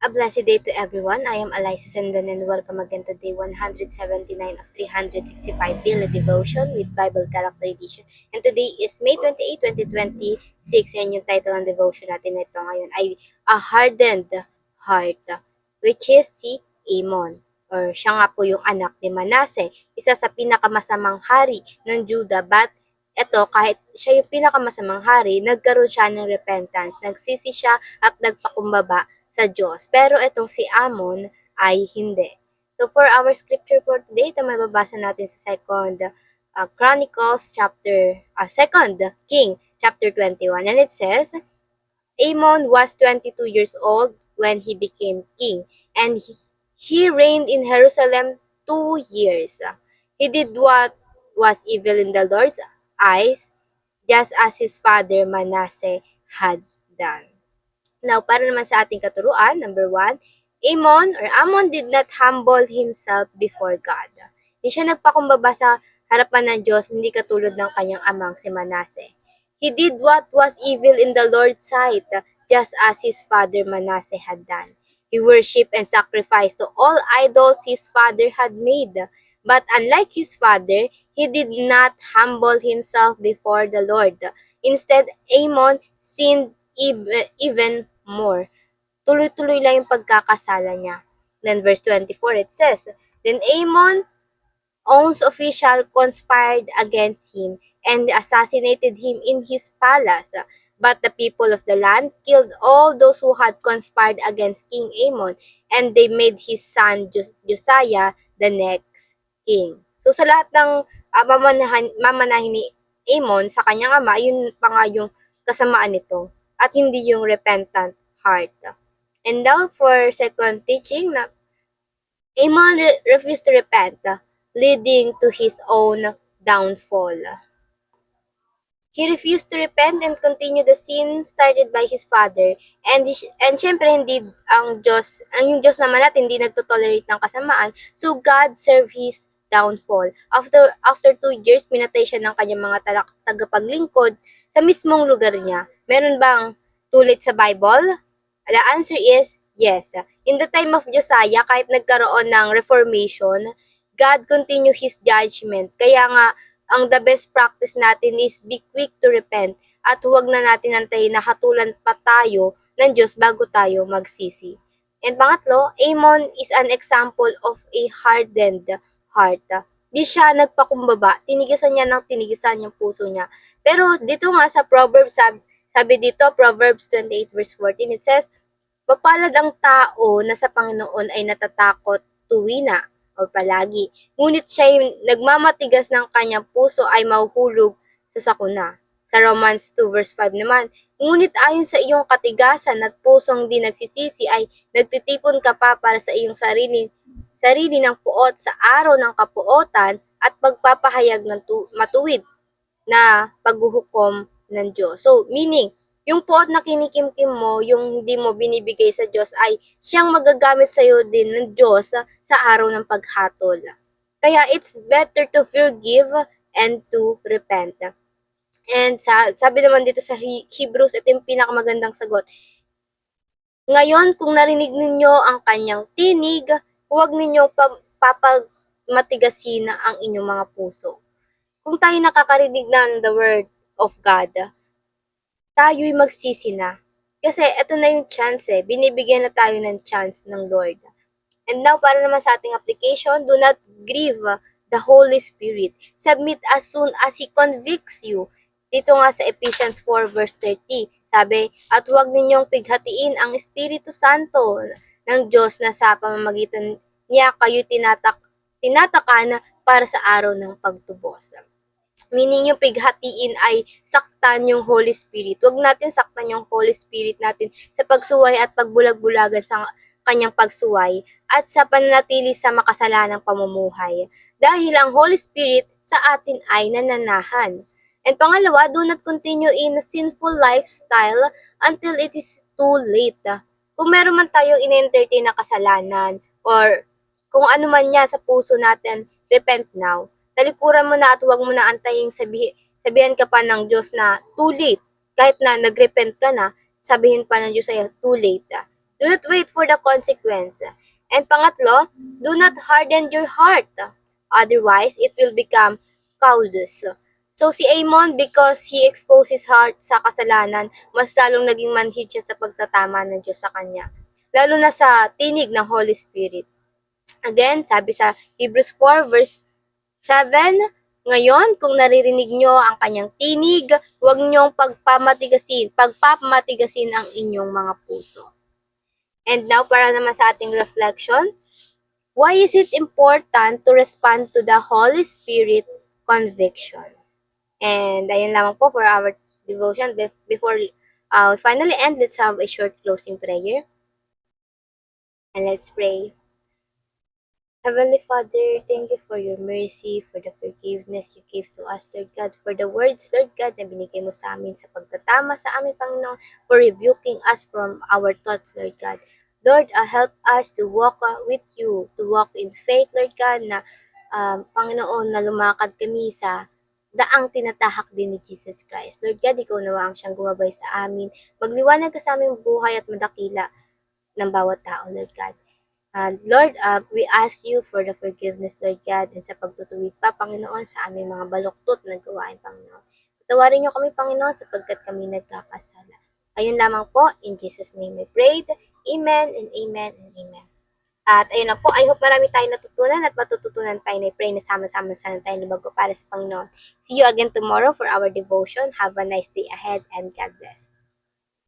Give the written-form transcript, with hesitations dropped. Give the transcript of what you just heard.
A blessed day to everyone. I am Eliza Sendon and welcome again to day 179 of 365 Daily Devotion with Bible Character Edition. And today is May 28, 2026 and yung title ng devotion natin ito ngayon ay A Hardened Heart, which is si Amon. Or siya nga po yung anak ni Manase, isa sa pinakamasamang hari ng Judah, but eto, kahit siya yung pinakamasamang hari, nagkaroon siya ng repentance, nagsisi siya at nagpakumbaba sa Diyos. Pero itong si Amon ay hindi. So for our scripture for today, ito mababasa natin sa Second King chapter 21, and it says, Amon was 22 years old when he became king, and he reigned in Jerusalem 2 years. He did what was evil in the Lord's eyes, just as his father Manasseh had done. Now, para naman sa ating katuruan, number 1, Amon did not humble himself before God. Hindi siya nagpakumbaba sa harapan ng Diyos, hindi katulad ng kanyang amang si Manasseh. He did what was evil in the Lord's sight, just as his father Manasseh had done. He worshipped and sacrificed to all idols his father had made. But unlike his father, he did not humble himself before the Lord. Instead, Amon sinned even more. Tuloy-tuloy lang yung pagkakasala niya. Then verse 24, it says, Then Amon own's official conspired against him and assassinated him in his palace. But the people of the land killed all those who had conspired against King Amon, and they made his son Josiah the next king. So sa lahat ng mamanahin ni Amon sa kanyang ama, yun pa nga yung kasamaan nito at hindi yung repentant heart. And now for second teaching na Amon refused to repent, leading to his own downfall. He refused to repent and continue the sin started by his father. And syempre hindi yung Diyos naman natin hindi nagto-tolerate ng kasamaan. So God served his downfall. After 2 years, pinatay siya ng kanyang mga tagapaglingkod sa mismong lugar niya. Meron bang tulit sa Bible? The answer is yes. In the time of Josiah, kahit nagkaroon ng reformation, God continue his judgment. Kaya nga, ang the best practice natin is be quick to repent at huwag na natin antayin na hatulan pa tayo ng Diyos bago tayo magsisi. And pangatlo, Amon is an example of a hardened heart. Di siya nagpakumbaba, tinigisan niya ng tinigisan yung puso niya. Pero dito nga sa Proverbs, sabi dito, Proverbs 28 verse 14, it says, Mapalad ang tao na sa Panginoon ay natatakot tuwina o palagi. Ngunit siya nagmamatigas ng kanyang puso ay mahuhulog sa sakuna. Sa Romans 2 verse 5 naman, ngunit ayon sa iyong katigasan at pusong di nagsisisi ay nagtitipon ka pa para sa iyong sarili ng puot sa araw ng kapuotan at pagpapahayag ng matuwid na paghuhukom ng Diyos. So, meaning, yung puot na kinikimkim mo, yung hindi mo binibigay sa Diyos ay siyang magagamit sa iyo din ng Diyos sa araw ng paghatol. Kaya it's better to forgive and to repent. And sabi naman dito sa Hebrews, ito yung pinakamagandang sagot. Ngayon, kung narinig ninyo ang kanyang tinig, huwag ninyong papagmatigasin ang inyong mga puso. Kung tayo nakakarinig ng the word of God, tayo'y magsisi na. Kasi ito na yung chance binibigyan na tayo ng chance ng Lord. And now, para naman sa ating application, do not grieve the Holy Spirit. Submit as soon as He convicts you. Dito nga sa Ephesians 4 verse 30, sabi, at huwag ninyong pighatiin ang Espiritu Santo ng Diyos na sa pamamagitan niya kayo tinatakan para sa araw ng pagtubos. Meaning yung pighatiin ay saktan yung Holy Spirit. Huwag natin saktan yung Holy Spirit natin sa pagsuway at pagbulag-bulagan sa kanyang pagsuway at sa pananatili sa makasalanang pamumuhay. Dahil ang Holy Spirit sa atin ay nananahan. And pangalawa, do not continue in a sinful lifestyle until it is too late. Kung meron man tayong in-entertain na kasalanan or kung ano man niya sa puso natin, repent now. Talikuran mo na at huwag mo na antayin sabihan ka pa ng Diyos na too late. Kahit na nagrepent ka na, sabihin pa ng Diyos sa'yo, too late. Do not wait for the consequence. And pangatlo, do not harden your heart. Otherwise, it will become callous. So si Amon, because he exposed his heart sa kasalanan, mas lalong naging manhid siya sa pagtatama ng Diyos sa kanya. Lalo na sa tinig ng Holy Spirit. Again, sabi sa Hebrews 4 verse 7, ngayon, kung naririnig nyo ang kanyang tinig, huwag nyong pagpapamatigasin ang inyong mga puso. And now, para naman sa ating reflection, why is it important to respond to the Holy Spirit conviction? And ayun lamang po for our devotion. Before we finally end, let's have a short closing prayer. And let's pray. Heavenly Father, thank you for your mercy, for the forgiveness you gave to us, Lord God, for the words, Lord God, na binigay mo sa amin sa pagtatama sa aming Panginoon, for rebuking us from our thoughts, Lord God. Lord, help us to walk with you, to walk in faith, Lord God, na Panginoon, na lumakad kami sa daang tinatahak din ni Jesus Christ. Lord God, ikaw nawa ang siyang gumabay sa amin. Magliwanag ka sa aming buhay at madakila ng bawat tao, Lord God. Lord, we ask you for the forgiveness, Lord God, and sa pagtutuwid pa, Panginoon, sa aming mga baluktot na gawain, Panginoon. Patawarin niyo kami, Panginoon, sapagkat kami nagkakasala. Ayun lamang po, in Jesus' name we prayed. Amen and amen and amen. At ayun na po, I hope marami tayong natutunan at matututunan tayo na pray na sama-sama sana tayo lumago para sa Panginoon. See you again tomorrow for our devotion. Have a nice day ahead and God bless.